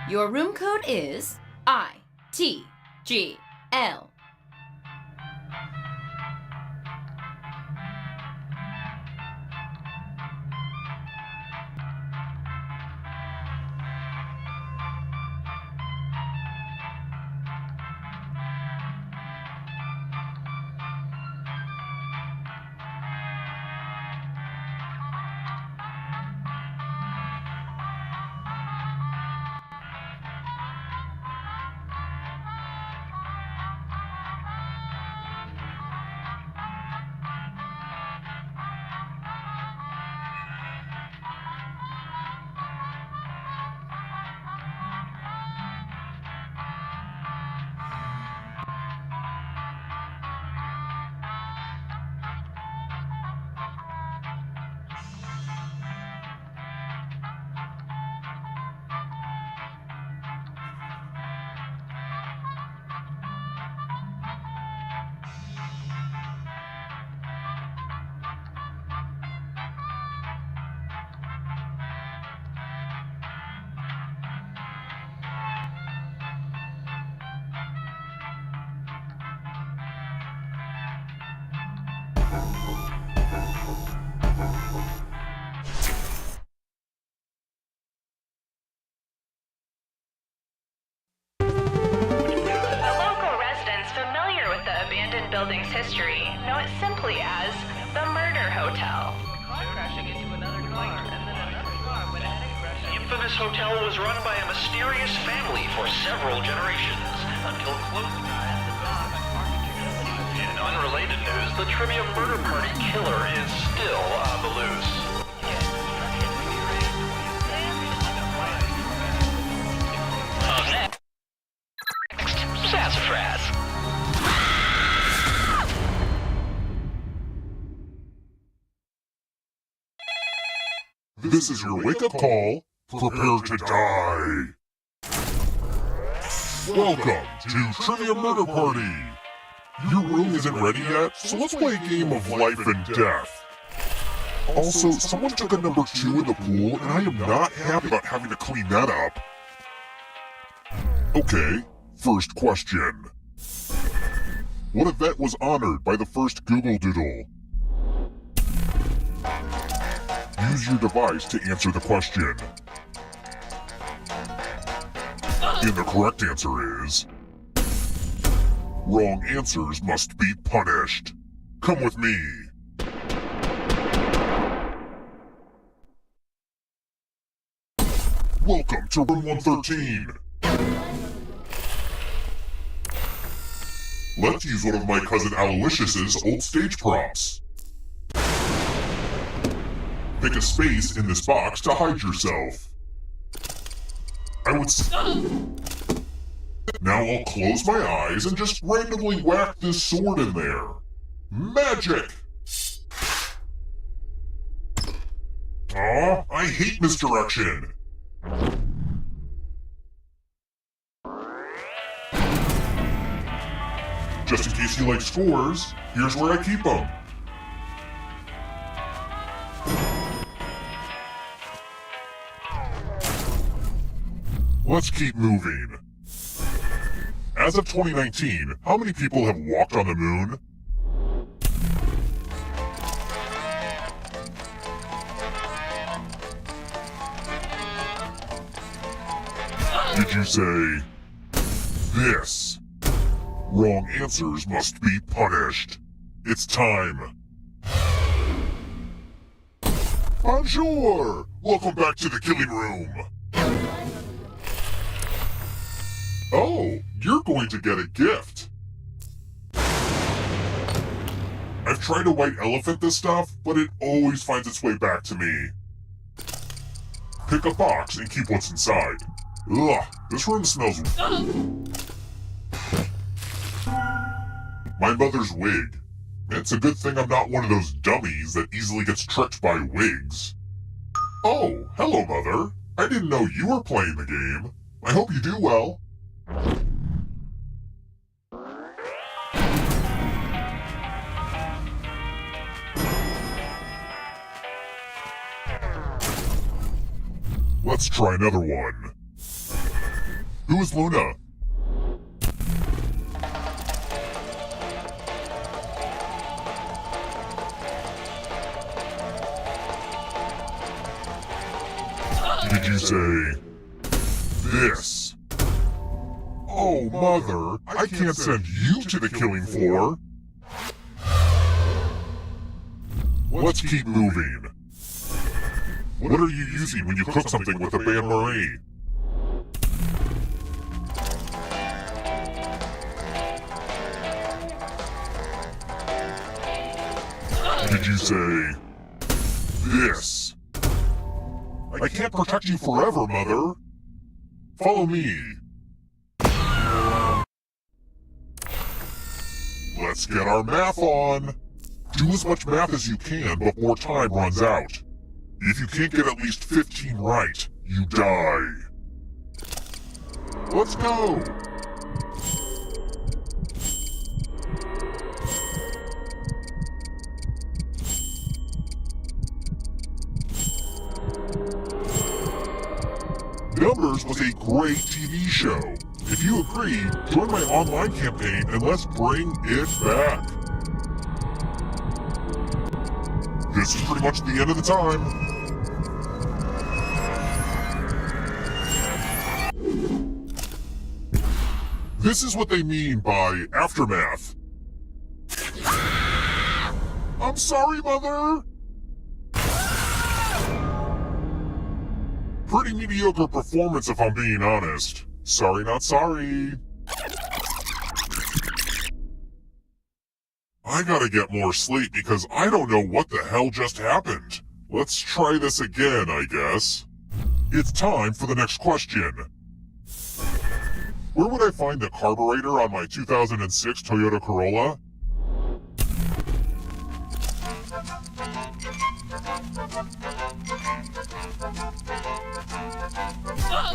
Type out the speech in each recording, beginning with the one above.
Your room code is ITGL. Building's history know it simply as the Murder Hotel. The infamous hotel was run by a mysterious family for several generations until closing. In unrelated news, the trivia murder party killer is still on the loose. Next, Sassafras. This is your wake-up call. Prepare to die. Welcome to Trivia Murder Party. Your room isn't ready yet, so let's play a game of life and death. Also, someone took a number 2 in the pool, and I am not happy about having to clean that up. Okay, first question. What event was honored by the first Google Doodle? Use your device to answer the question. And the correct answer is... wrong answers must be punished. Come with me. Welcome to room 113. Let's use one of my cousin Aloysius's old stage props. Pick a space in this box to hide yourself. Now I'll close my eyes and just randomly whack this sword in there. Magic! Aw, I hate misdirection. Just in case you like scores, here's where I keep them. Let's keep moving. As of 2019, how many people have walked on the moon? Did you say this? Wrong answers must be punished. It's time. Bonjour! Welcome back to the killing room. Oh, you're going to get a gift. I've tried to white elephant this stuff, but it always finds its way back to me. Pick a box and keep what's inside. Ugh, this room smells... My mother's wig. It's a good thing I'm not one of those dummies that easily gets tricked by wigs. Oh, hello, Mother. I didn't know you were playing the game. I hope you do well. Let's try another one. Who is Luna? Did you say this? Oh, Mother, I can't send you to the killing floor. Let's keep moving. What are you using when you cook something with a bain-marie? Did you say this? I can't protect you forever, Mother. Follow me. Let's get our math on. Do as much math as you can before time runs out. If you can't get at least 15 right, you die. Let's go. Numbers was a great TV show. If you agree, join my online campaign and let's bring it back. This is pretty much the end of the time. This is what they mean by aftermath. I'm sorry, Mother. Pretty mediocre performance if I'm being honest. Sorry, not sorry. I gotta get more sleep because I don't know what the hell just happened. Let's try this again, I guess. It's time for the next question. Where would I find the carburetor on my 2006 Toyota Corolla?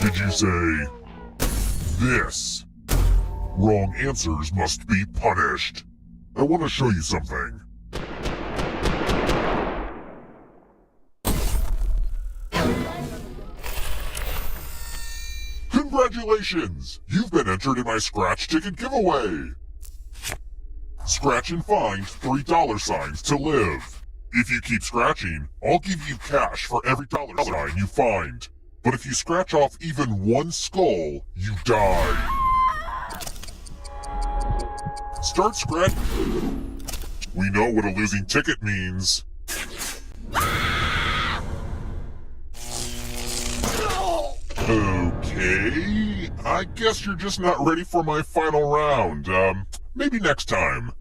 Did you say this? Wrong answers must be punished. I want to show you something. Congratulations! You've been entered in my scratch ticket giveaway! Scratch and find $3 to live. If you keep scratching, I'll give you cash for every $sign you find. But if you scratch off even one skull, you die. Start scratching. We know what a losing ticket means. Okay, I guess you're just not ready for my final round. Maybe next time.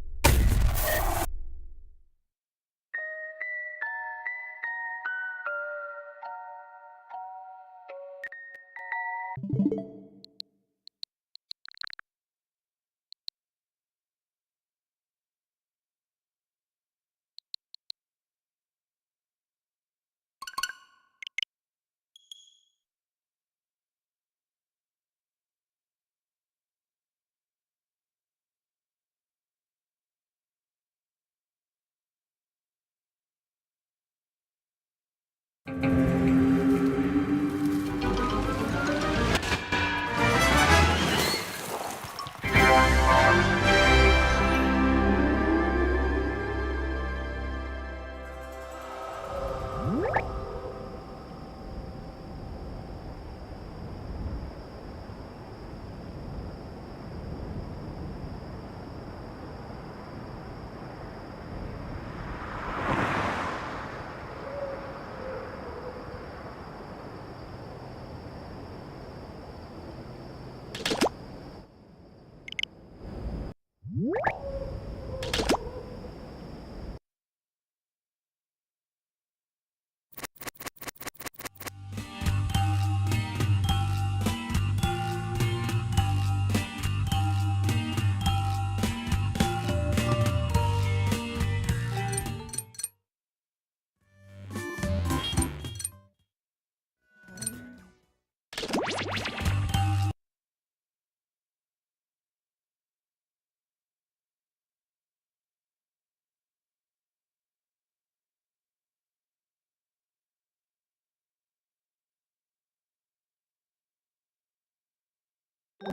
And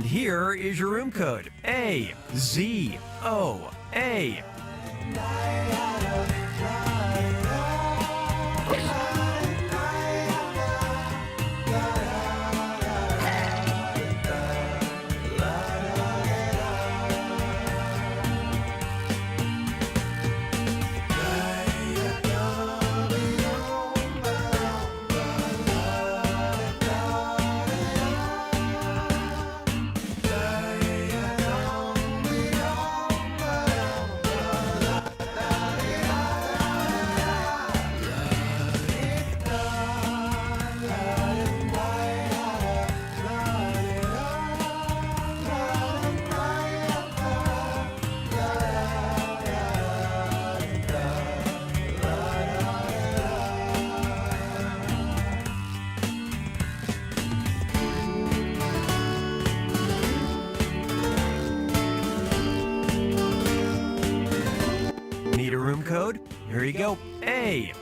here is your room code, AZOA. Need a room code? Here you go, AZOA.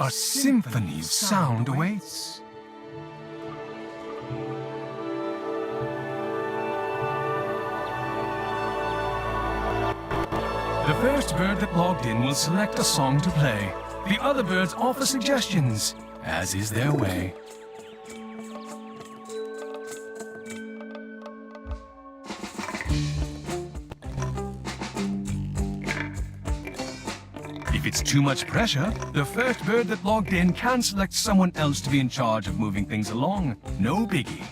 A symphony's sound awaits. The first bird that logged in will select a song to play. The other birds offer suggestions, as is their way. If it's too much pressure, the first bird that logged in can select someone else to be in charge of moving things along. No biggie.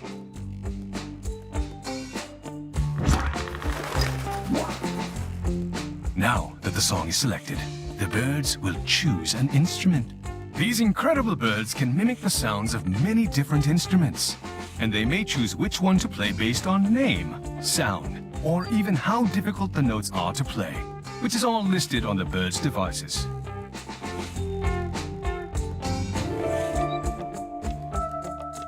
Now that the song is selected, the birds will choose an instrument. These incredible birds can mimic the sounds of many different instruments, and they may choose which one to play based on name, sound, or even how difficult the notes are to play, which is all listed on the bird's devices.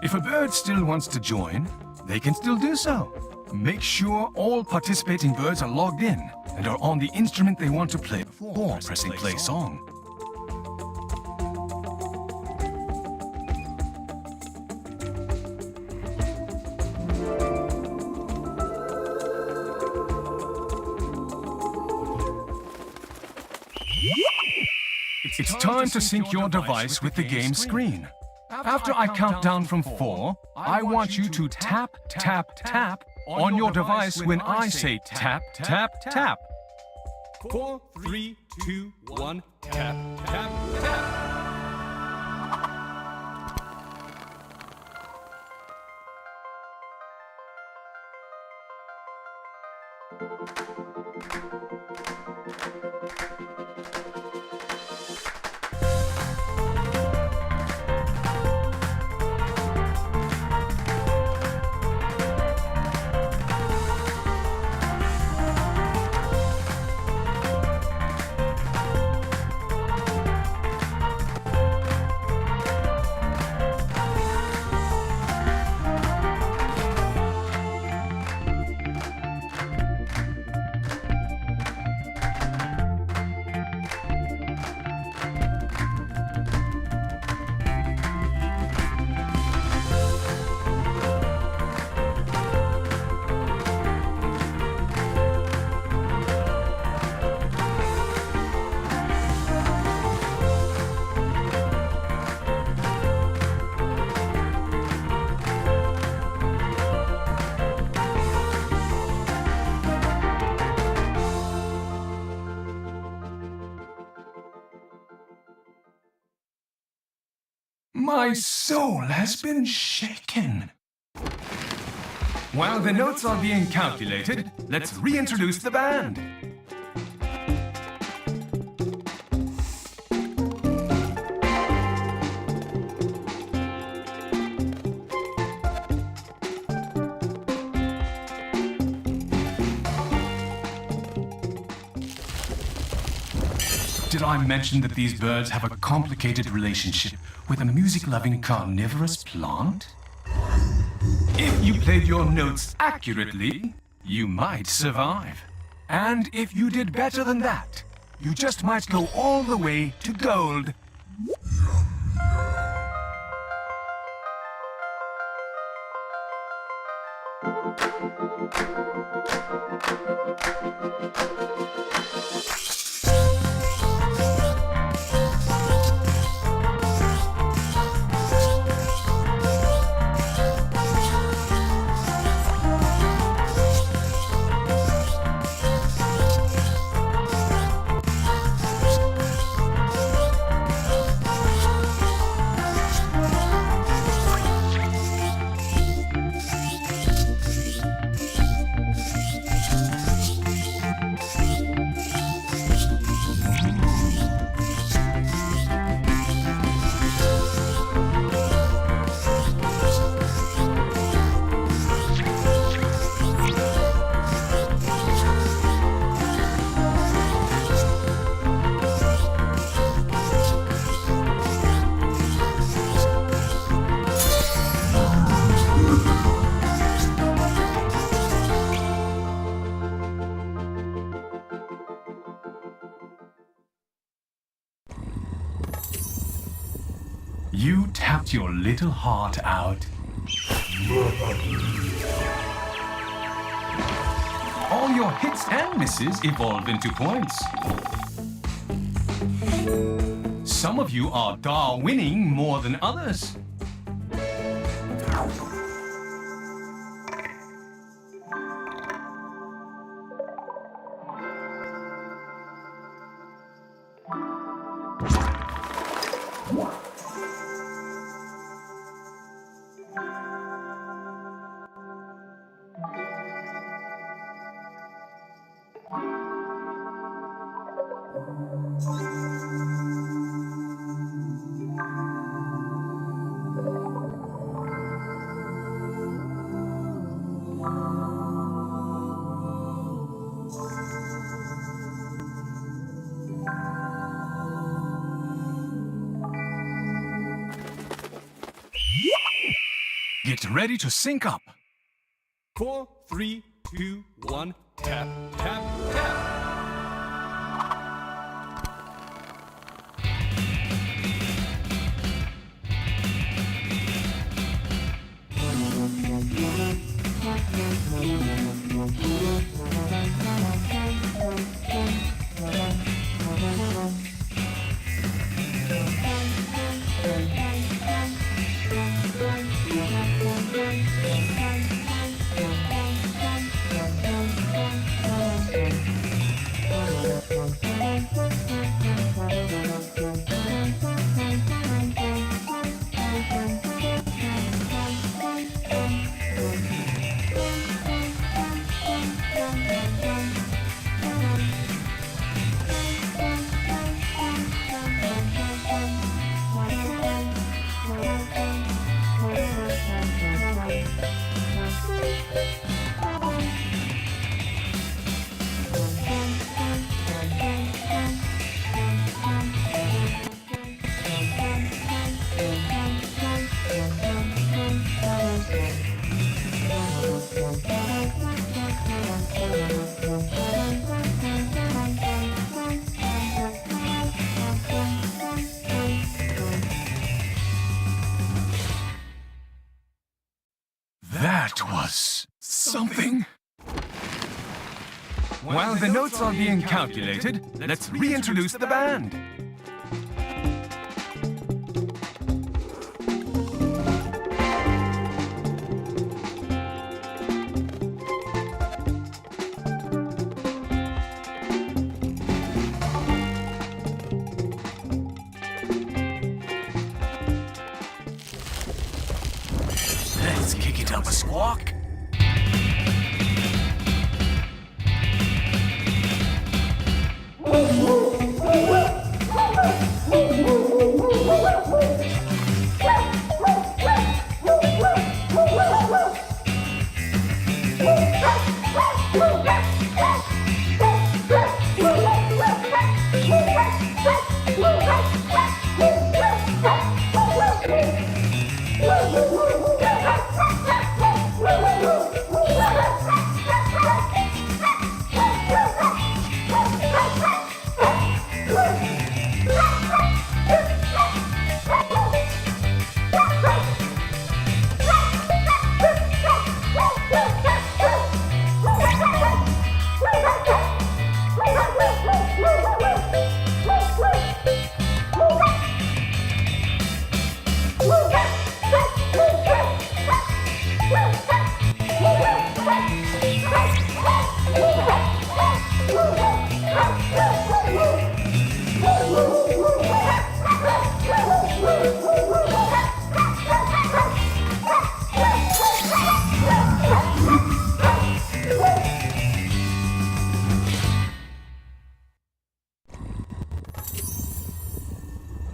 If a bird still wants to join, they can still do so. Make sure all participating birds are logged in and are on the instrument they want to play before pressing play song. It's time to sync your device with the game screen. After I count down from 4, I want you to tap, tap, tap on your device when I say tap, tap, tap. 4, 3, 2, 1, tap, tap, tap. My soul has been shaken. While the notes are being calculated, let's reintroduce the band. Did I mention that these birds have a complicated relationship with a music-loving carnivorous plant? If you played your notes accurately, you might survive. And if you did better than that, you just might go all the way to gold. You tapped your little heart out. All your hits and misses evolve into points. Some of you are winning more than others. Get ready to sync up. 4, 3, 2, 1, tap, tap, tap. That was something. While the notes are being calculated, let's reintroduce the band. Let's kick it up a squawk.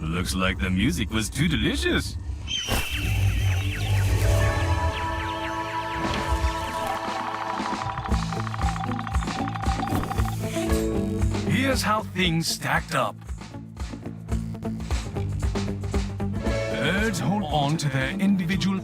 Looks like the music was too delicious. Here's how things stacked up. Birds hold on to their individual...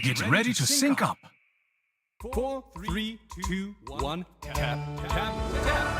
Get ready to sync up. 4, 3, 2, 1, tap, tap, tap.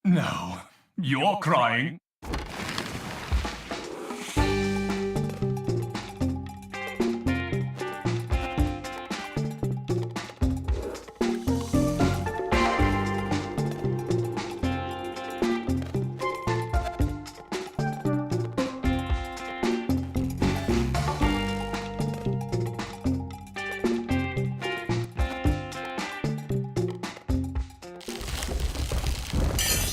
No, you're crying.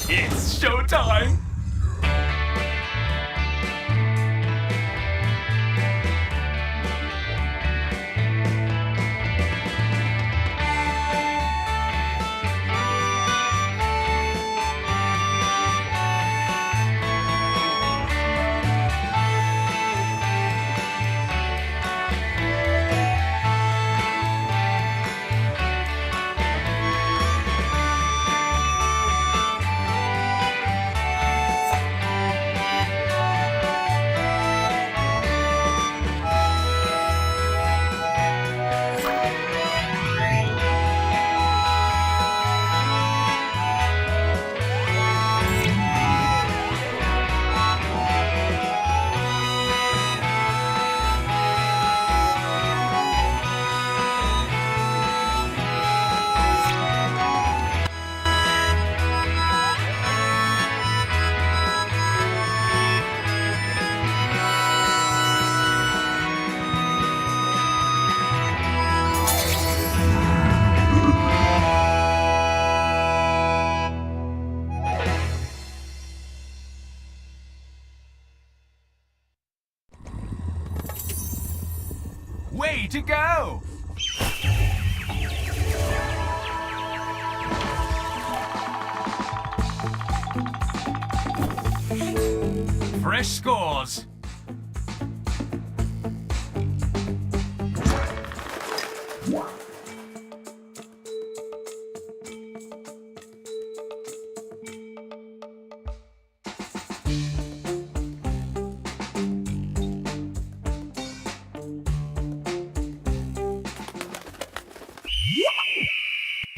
It's showtime! Way to go! Fresh scores!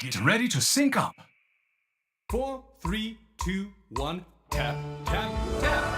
Get ready to sync up. 4, 3, 2, 1, tap, tap, tap.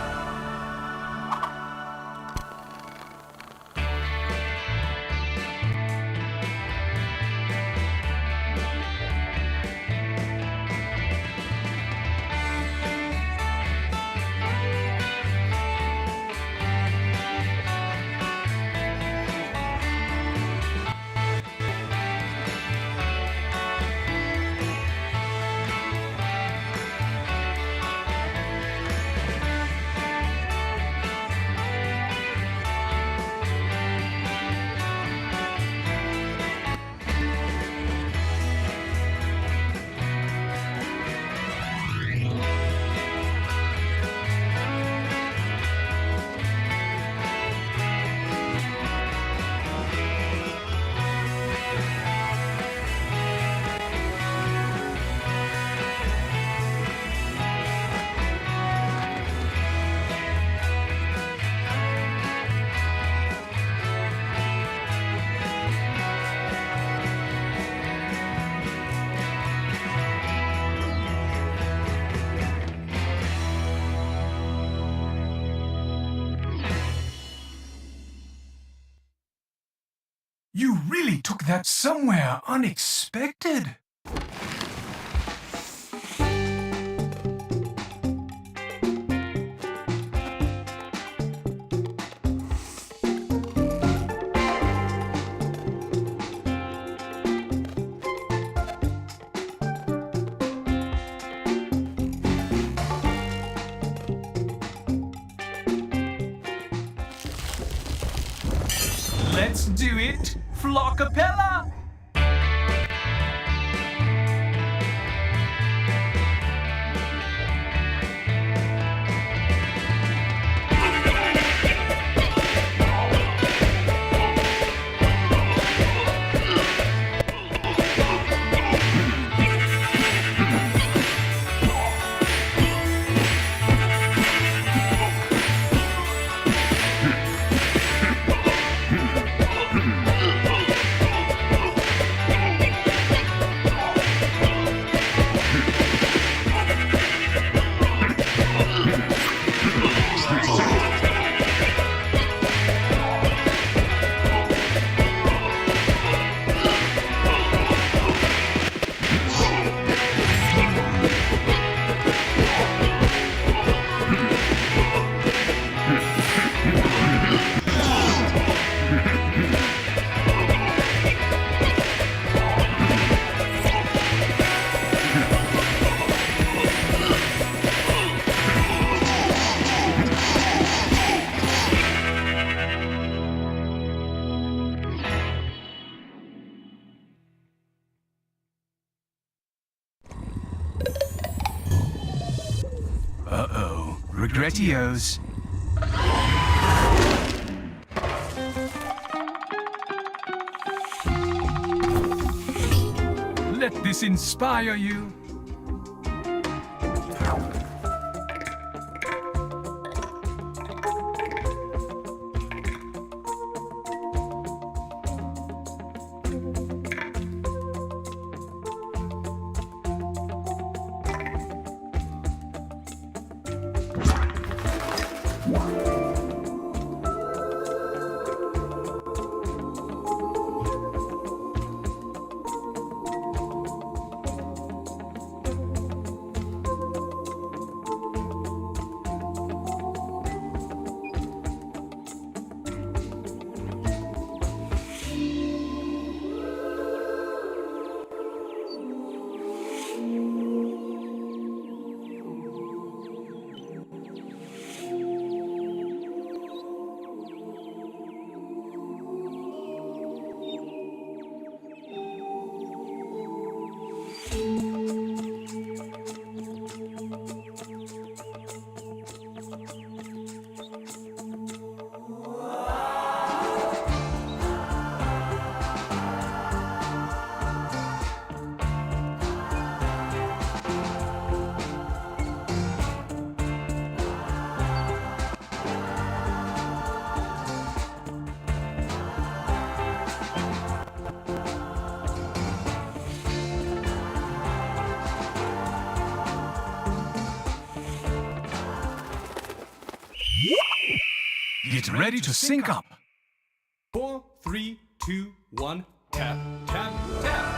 You really took that somewhere unexpected. Let's do it, Flockapella! Regrettios. Let this inspire you. Get ready to sync up. 4, 3, 2, 1, tap, tap, tap.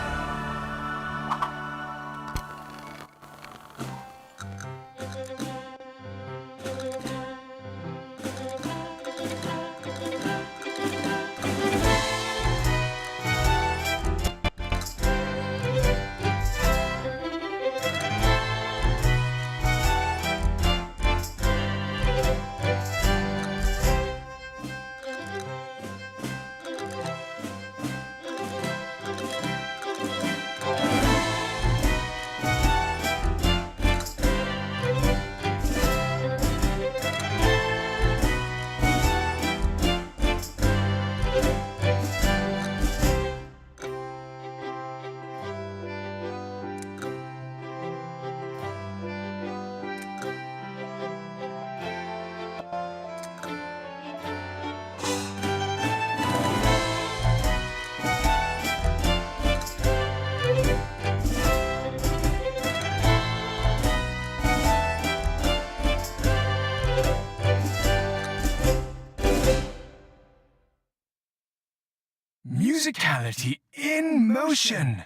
Musicality in motion.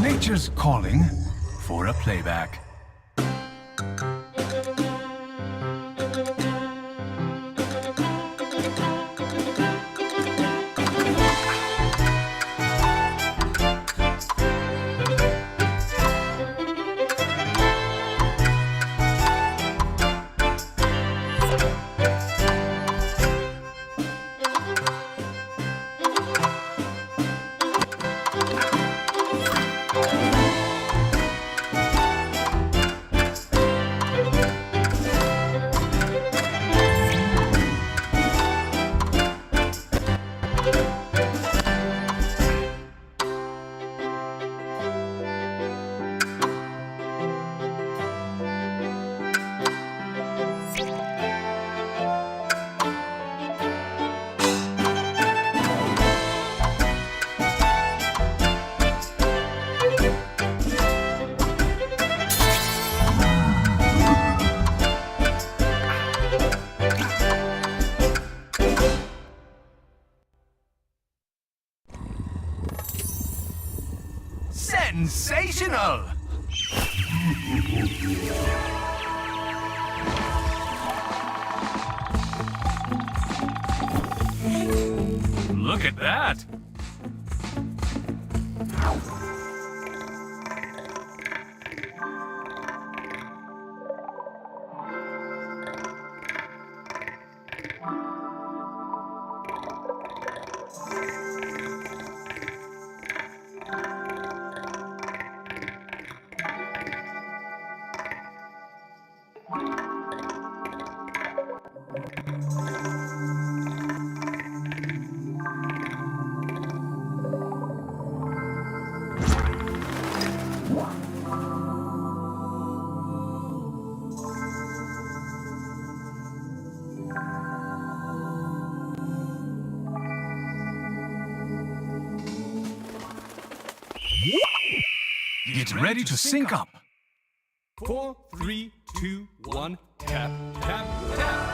Nature's calling for a playback. Sensational! Look at that! Get ready to sync up. 4, 3, 2, 1, tap, tap, tap.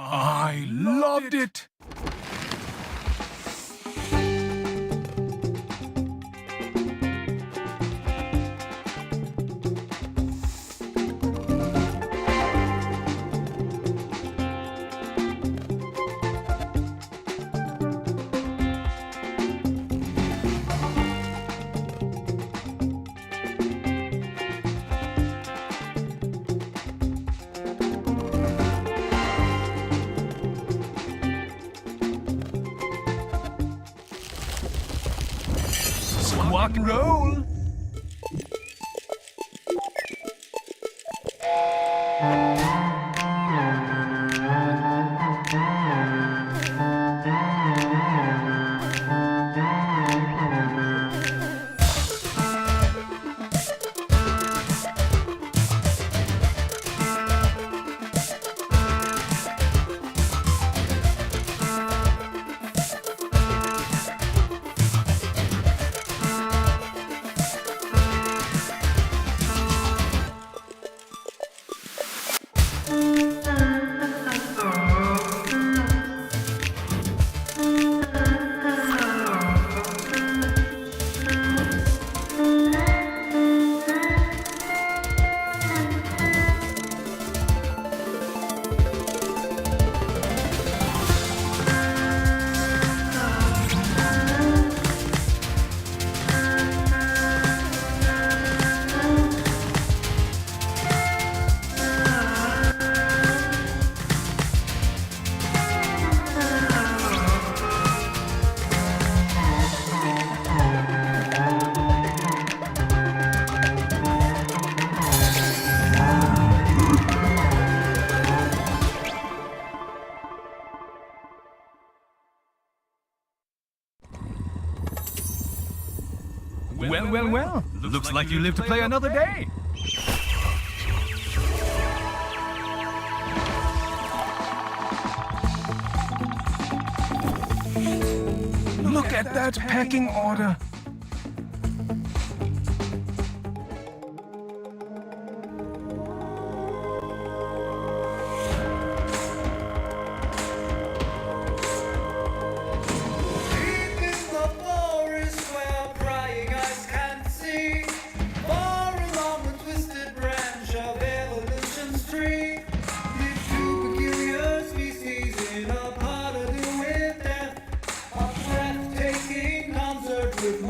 I loved it! Rock and roll! Well. Looks like you live to play another day. Look at that packing order. With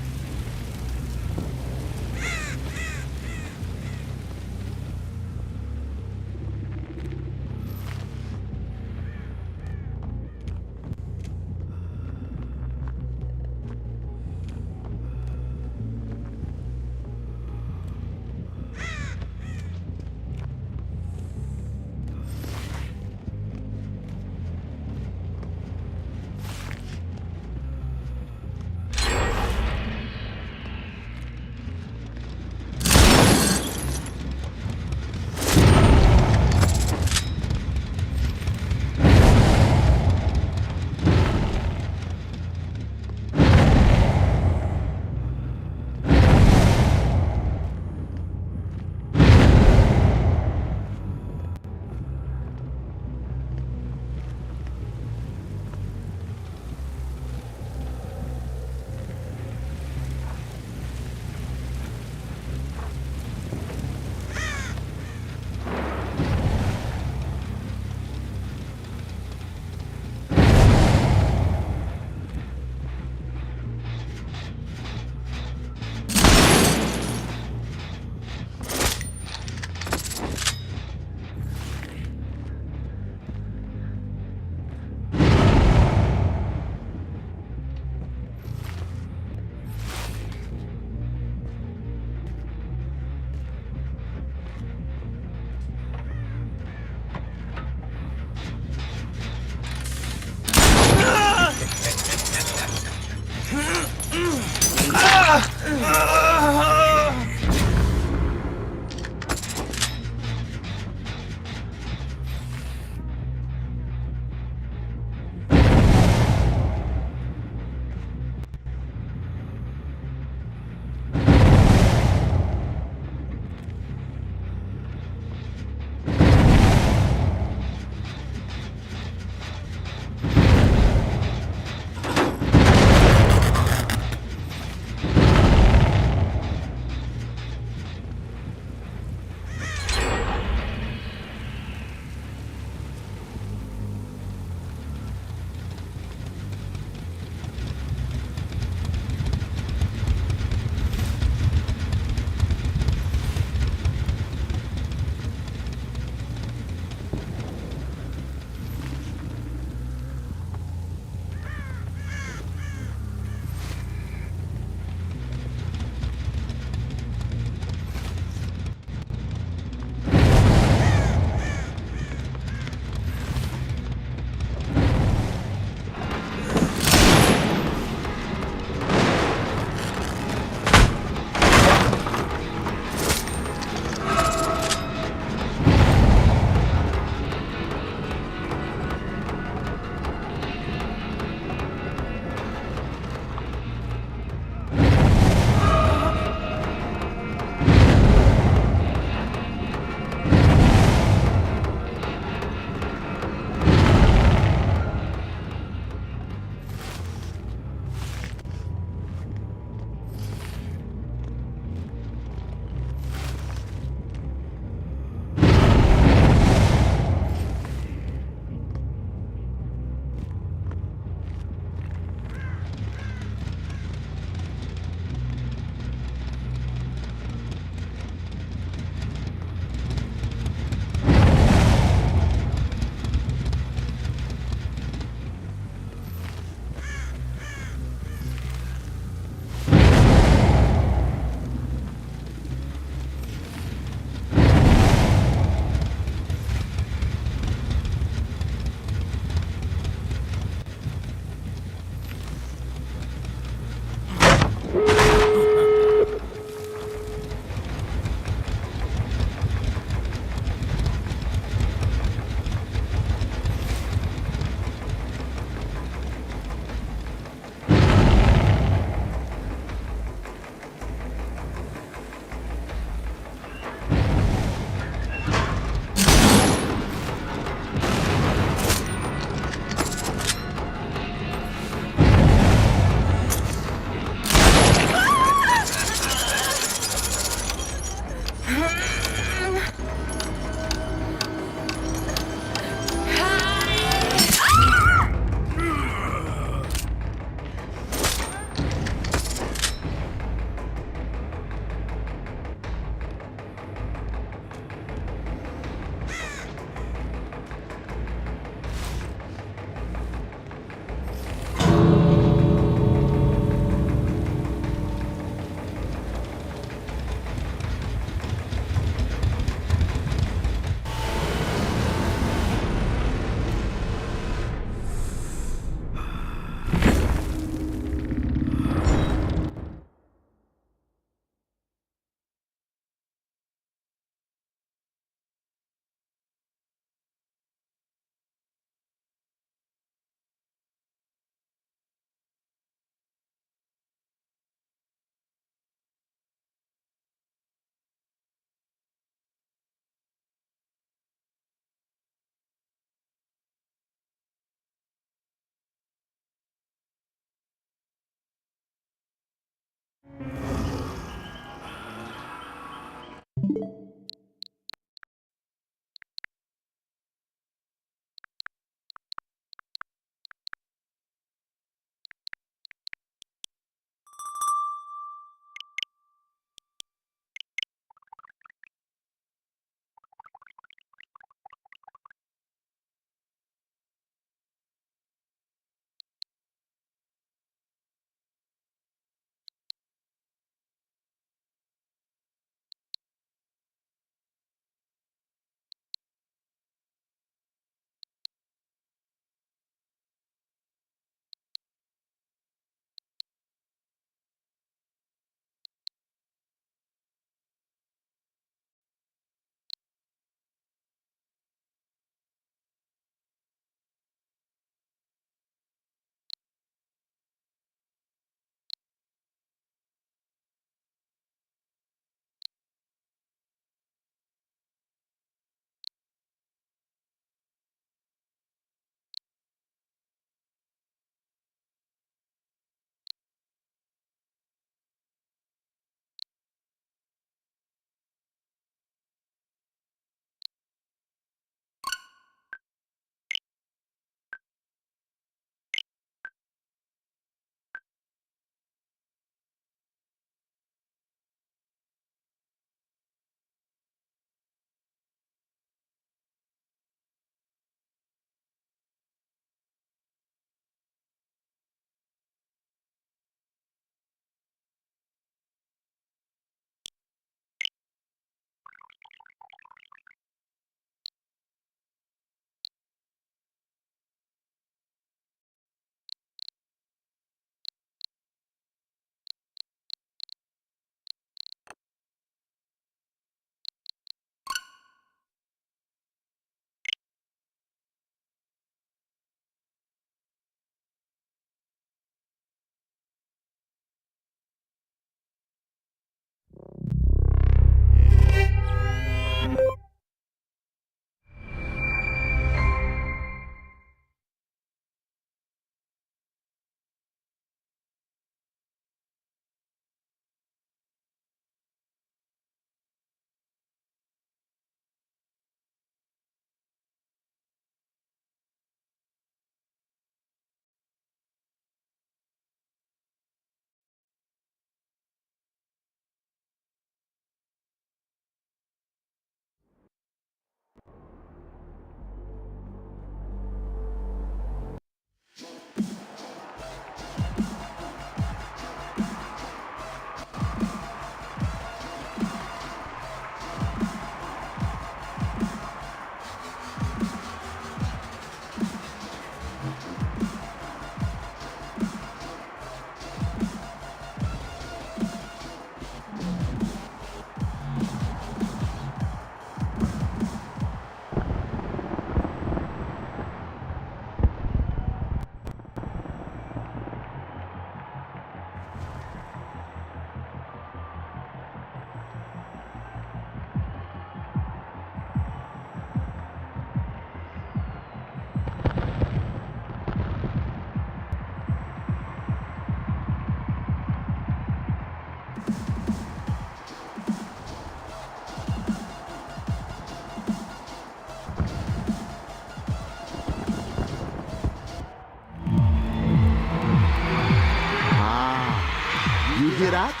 that?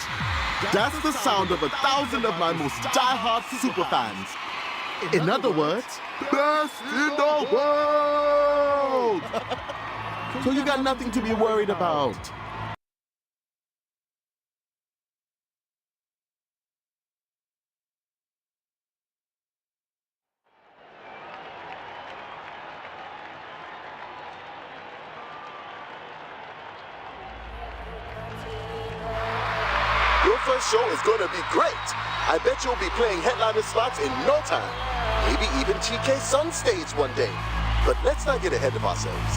That's the sound of 1,000 of my most die-hard superfans. In other words, best in the world! So you got nothing to be worried about. Your first show is gonna be great. I bet you'll be playing headliner slots in no time. Maybe even TK Sun stage one day. But let's not get ahead of ourselves.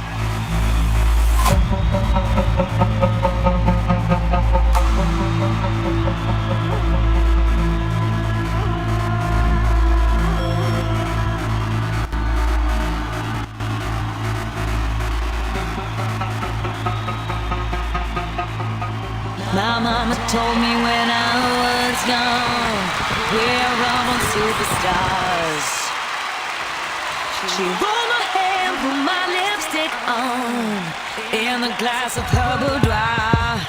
My mama told me when I was young, we're all superstars. She rolled my hair, put my lipstick on, in the glass of her boudoir.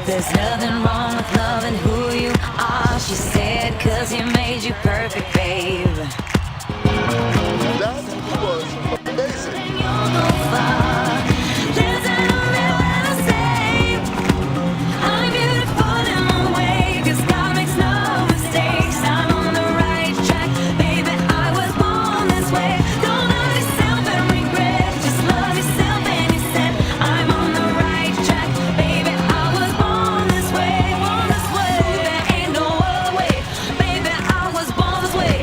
There's nothing wrong with loving who you are, she said, 'cause you made you perfect, babe. That was amazing. You'll go far. Listen to me when I say I'm beautiful in my way, 'cause God makes no mistakes. I'm on the right track, baby, I was born this way. Don't love yourself and regret, just love yourself and you said I'm on the right track, baby, I was born this way, there ain't no other way, baby, I was born this way.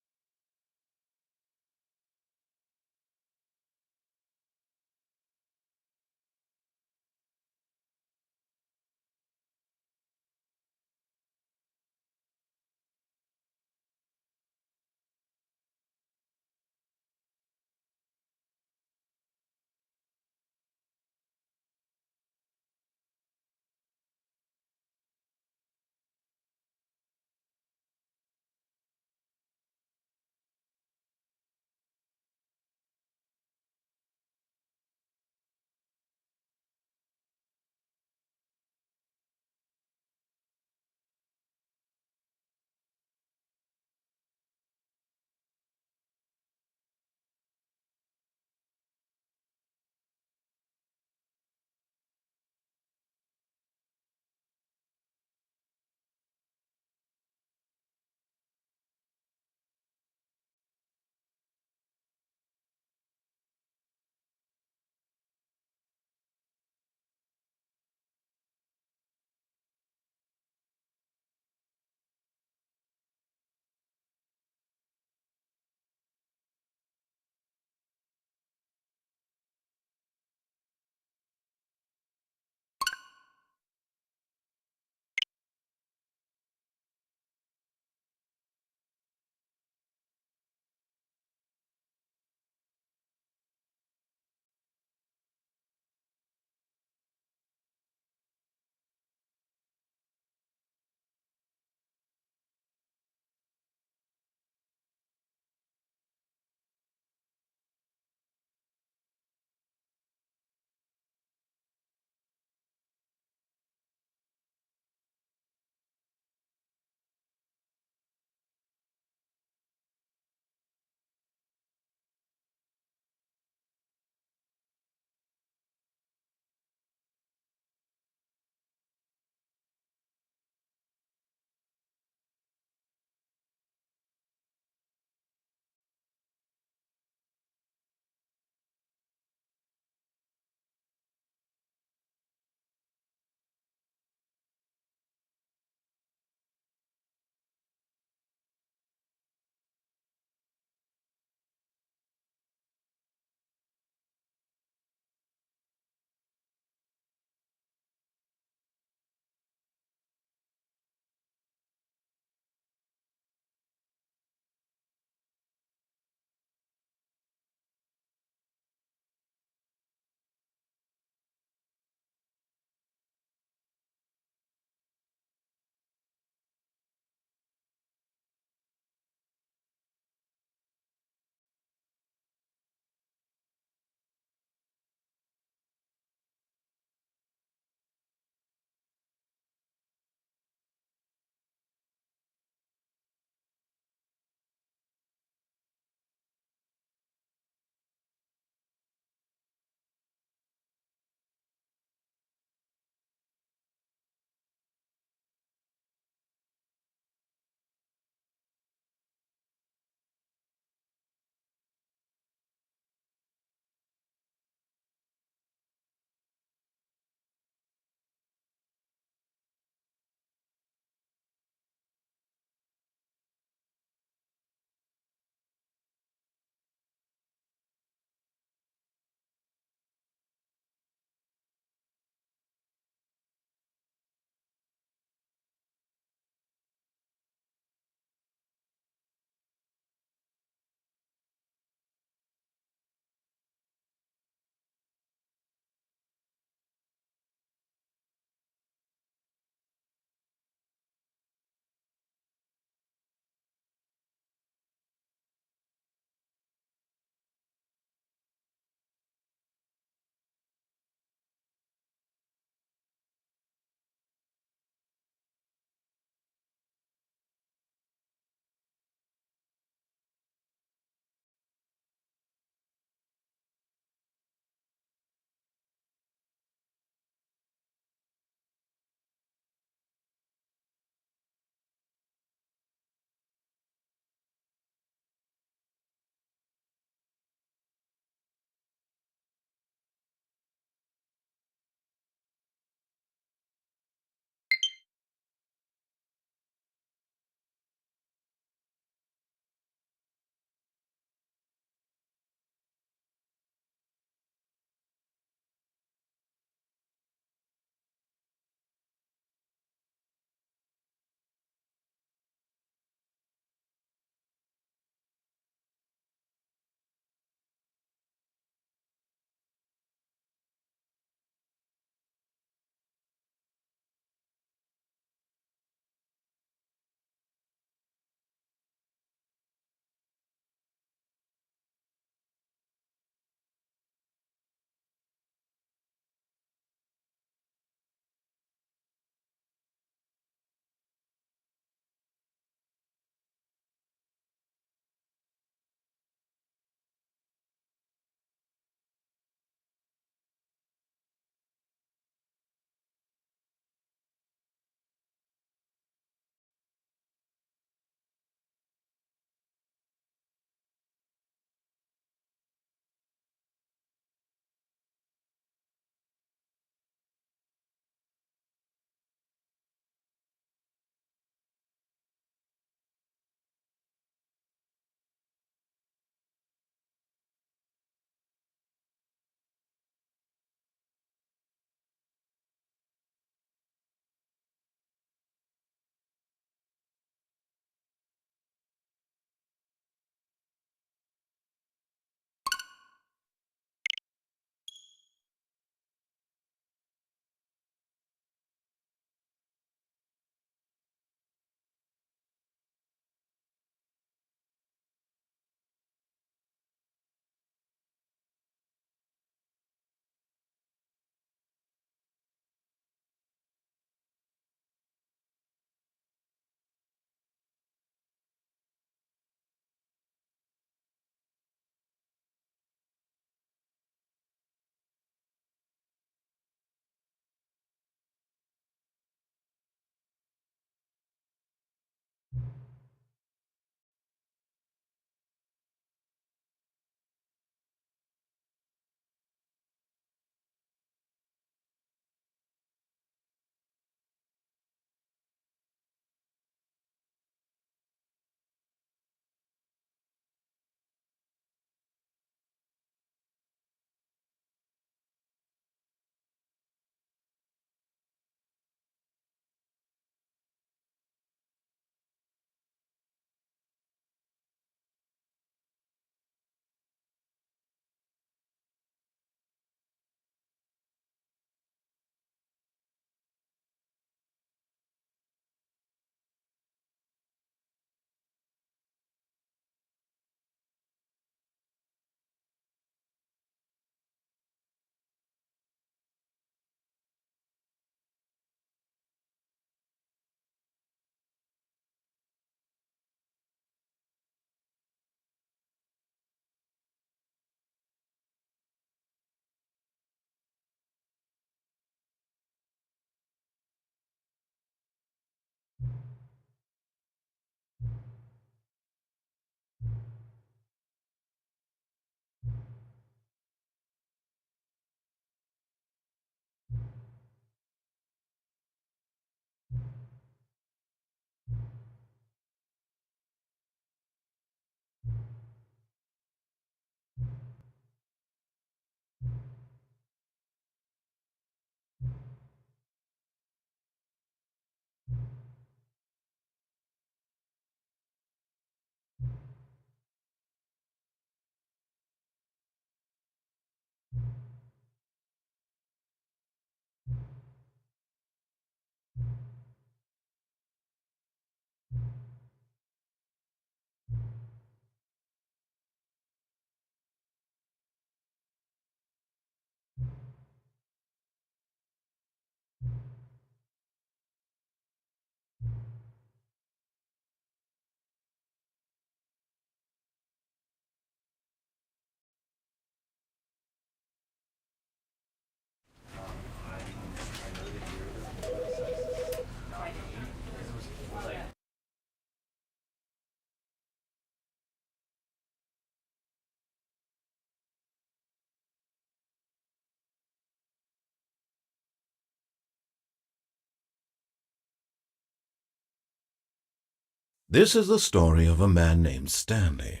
This is the story of a man named Stanley.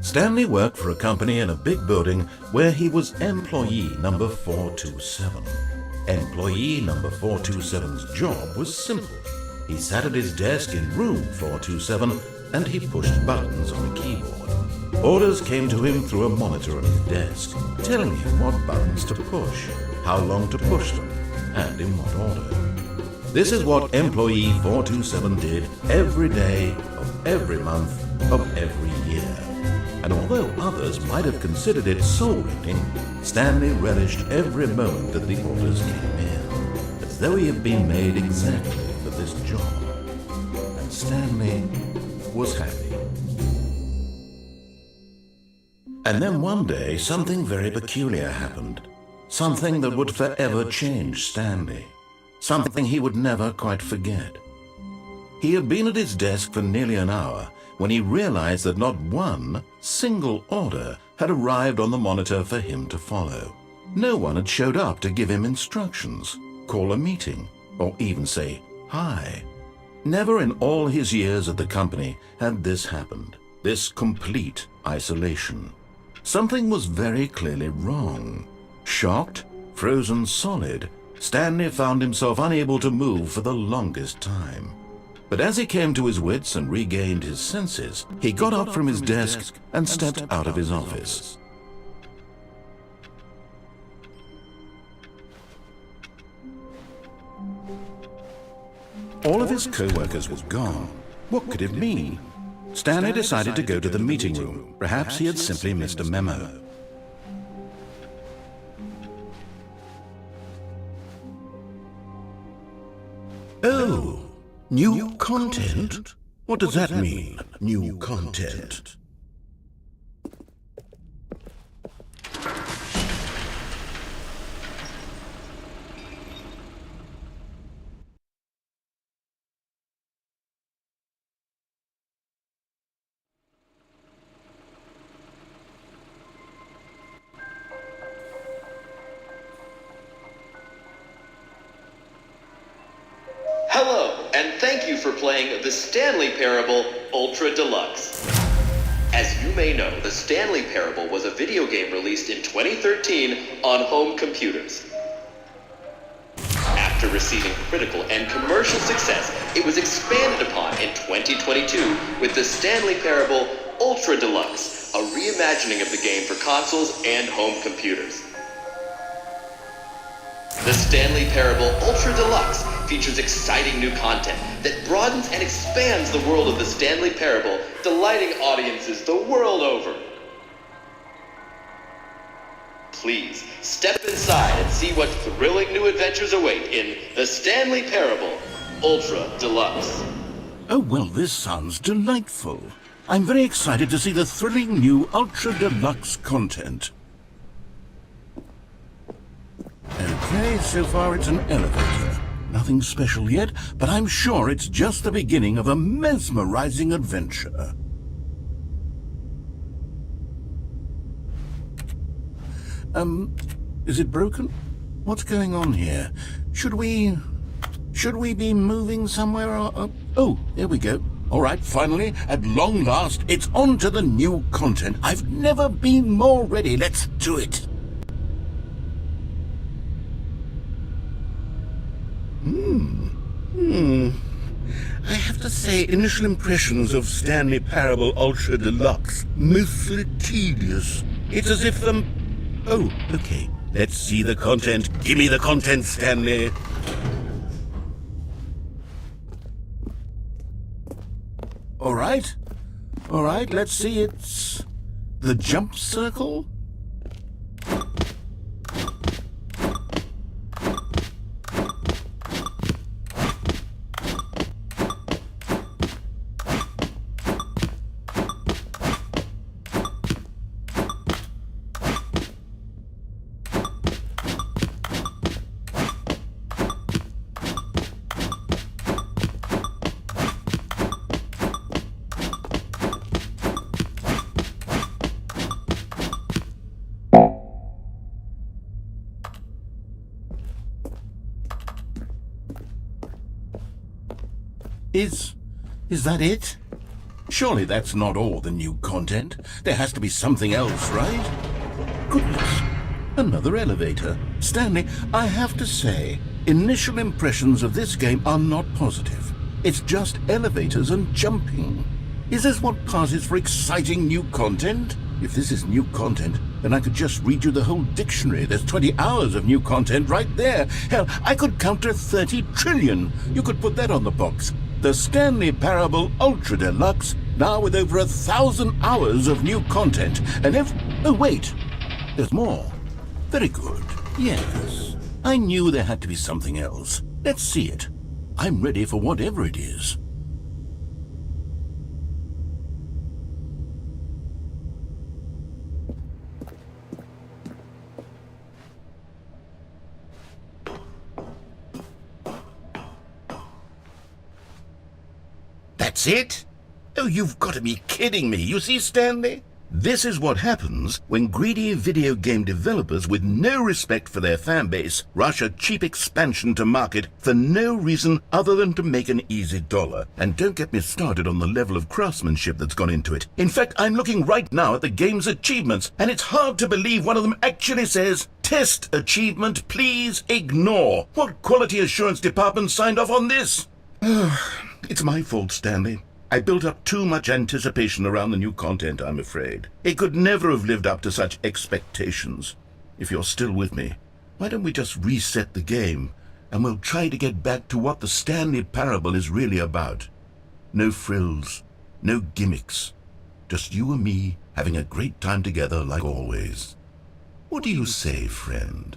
Stanley worked for a company in a big building where he was employee number 427. Employee number 427's job was simple. He sat at his desk in room 427 and he pushed buttons on a keyboard. Orders came to him through a monitor on his desk, telling him what buttons to push, how long to push them, and in what order. This is what employee 427 did every day of every month of every year. And although others might have considered it soul-rending, Stanley relished every moment that the orders came in, as though he had been made exactly for this job. And Stanley was happy. And then one day, something very peculiar happened. Something that would forever change Stanley. Something he would never quite forget. He had been at his desk for nearly an hour when he realized that not one single order had arrived on the monitor for him to follow. No one had showed up to give him instructions, call a meeting, or even say hi. Never in all his years at the company had this happened, this complete isolation. Something was very clearly wrong. Shocked, frozen solid, Stanley found himself unable to move for the longest time. But as he came to his wits and regained his senses, he got up from his desk and stepped out of his office. All of his co-workers were gone. What could it mean? Stanley decided to go to the meeting room. Perhaps he had simply missed a memo. Oh, new content? What does that mean, new content? Hello, and thank you for playing the Stanley Parable Ultra Deluxe. As you may know, the Stanley Parable was a video game released in 2013 on home computers. After receiving critical and commercial success, it was expanded upon in 2022 with the Stanley Parable Ultra Deluxe, a reimagining of the game for consoles and home computers. The Stanley Parable Ultra Deluxe features exciting new content that broadens and expands the world of the Stanley Parable, delighting audiences the world over. Please, step inside and see what thrilling new adventures await in the Stanley Parable Ultra Deluxe. Oh, well, this sounds delightful. I'm very excited to see the thrilling new Ultra Deluxe content. Okay, so far it's an elevator. Nothing special yet, but I'm sure it's just the beginning of a mesmerizing adventure. Is it broken? What's going on here? Should we be moving somewhere? Oh, there we go. All right, finally, at long last, it's on to the new content. I've never been more ready. Let's do it. I have to say, initial impressions of Stanley Parable Ultra Deluxe, mostly tedious. It's as if Oh, okay. Let's see the content. Give me the content, Stanley. All right, let's see. It's the jump circle. Is that it? Surely that's not all the new content. There has to be something else, right? Goodness, another elevator. Stanley, I have to say, initial impressions of this game are not positive. It's just elevators and jumping. Is this what passes for exciting new content? If this is new content, then I could just read you the whole dictionary. There's 20 hours of new content right there. Hell, I could count to 30 trillion. You could put that on the box. The Stanley Parable Ultra Deluxe, now with over 1,000 hours of new content. And if... Oh, wait. There's more. Very good. Yes. I knew there had to be something else. Let's see it. I'm ready for whatever it is. That's it? Oh, you've got to be kidding me. You see, Stanley? This is what happens when greedy video game developers with no respect for their fan base rush a cheap expansion to market for no reason other than to make an easy dollar. And don't get me started on the level of craftsmanship that's gone into it. In fact, I'm looking right now at the game's achievements, and it's hard to believe one of them actually says, "Test achievement, please ignore." What quality assurance department signed off on this? It's my fault, Stanley. I built up too much anticipation around the new content, I'm afraid. It could never have lived up to such expectations. If you're still with me, why don't we just reset the game, and we'll try to get back to what the Stanley Parable is really about. No frills, no gimmicks. Just you and me having a great time together like always. What do you say, friend?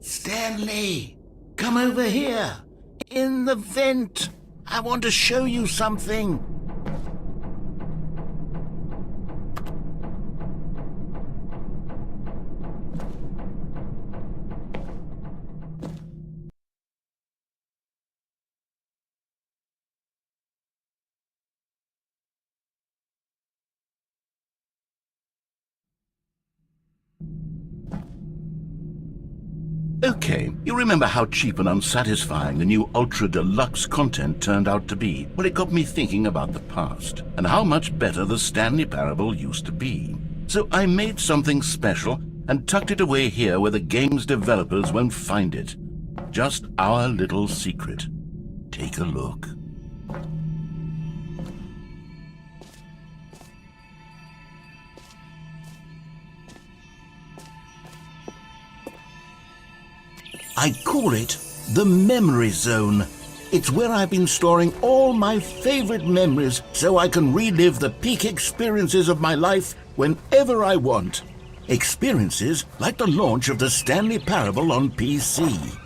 Stanley, come over here. In the vent. I want to show you something. Okay, you remember how cheap and unsatisfying the new Ultra Deluxe content turned out to be? Well, it got me thinking about the past, and how much better the Stanley Parable used to be. So I made something special and tucked it away here where the game's developers won't find it. Just our little secret. Take a look. I call it the Memory Zone. It's where I've been storing all my favorite memories so I can relive the peak experiences of my life whenever I want. Experiences like the launch of the Stanley Parable on PC.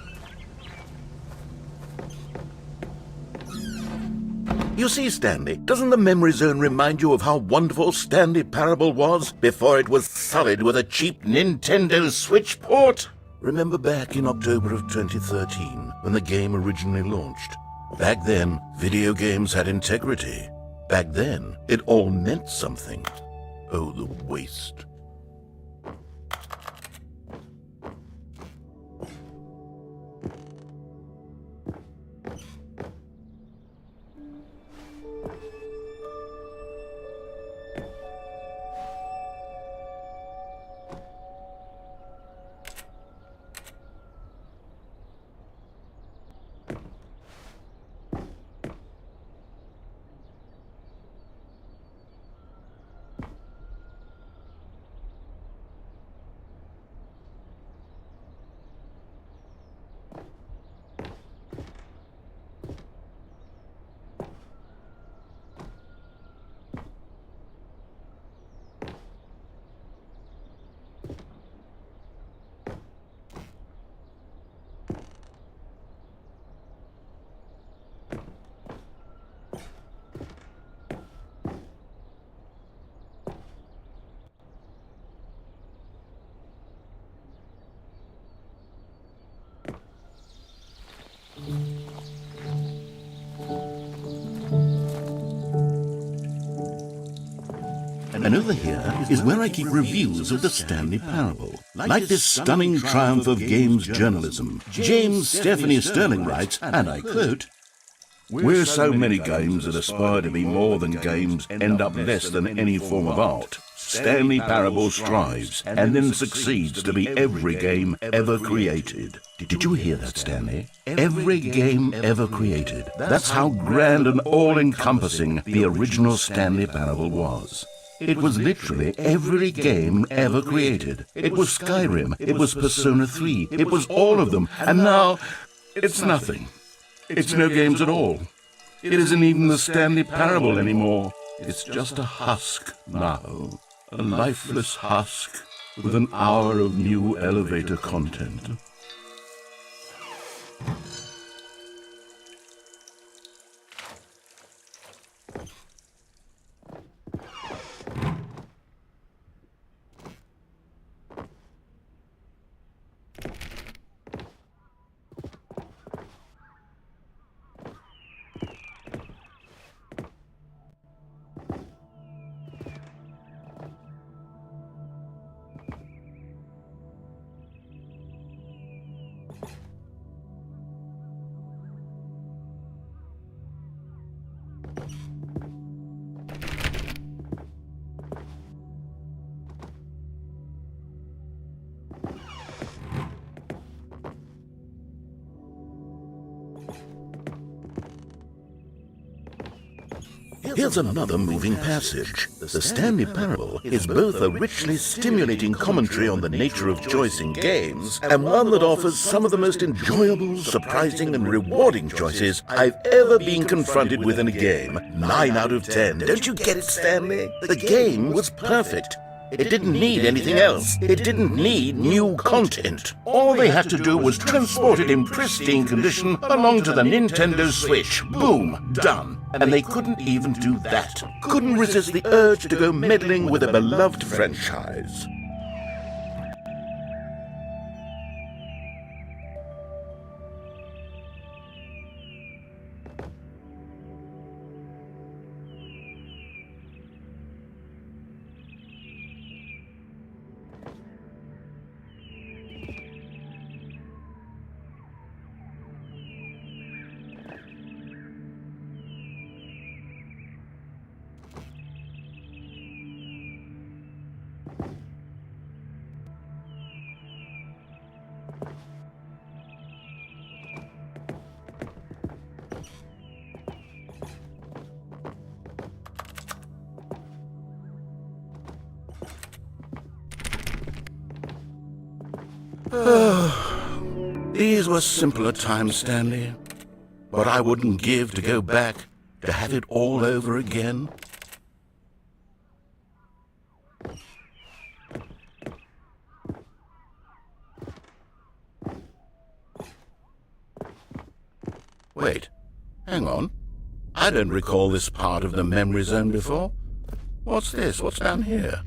You see, Stanley, doesn't the Memory Zone remind you of how wonderful Stanley Parable was before it was sullied with a cheap Nintendo Switch port? Remember back in October of 2013, when the game originally launched? Back then, video games had integrity. Back then, it all meant something. Oh, the waste. And over here is where I keep reviews of the Stanley Parable. Like this stunning triumph of games journalism, James Stephanie Sterling writes, and I quote, "Where so many games that aspire to be more than games end up less than any form of art, Stanley Parable strives and then succeeds to be every game ever created." Did you hear that, Stanley? Every game ever created. That's how grand and all-encompassing the original Stanley Parable was. It was literally every game ever created. It was Skyrim, it was Persona 3, it was all of them, and now it's nothing. It's no games at all. It isn't even the Stanley Parable anymore. It's just a husk now. A lifeless husk with an hour of new elevator content. Here's another moving passage. The Stanley Parable is both a richly stimulating commentary on the nature of choice in games, and one that offers some of the most enjoyable, surprising, and rewarding choices I've ever been confronted with in a game. 9 out of 10. Don't you get it, Stanley? The game was perfect. It didn't need anything else. It didn't need new content. All they had to do was transport it in pristine condition along to the Nintendo Switch. Boom, done. And they couldn't even do that. Couldn't resist the urge to go meddling with a beloved franchise. These were simpler times, Stanley. But I wouldn't give to go back, to have it all over again. Wait, hang on. I don't recall this part of the memory zone before. What's this? What's down here?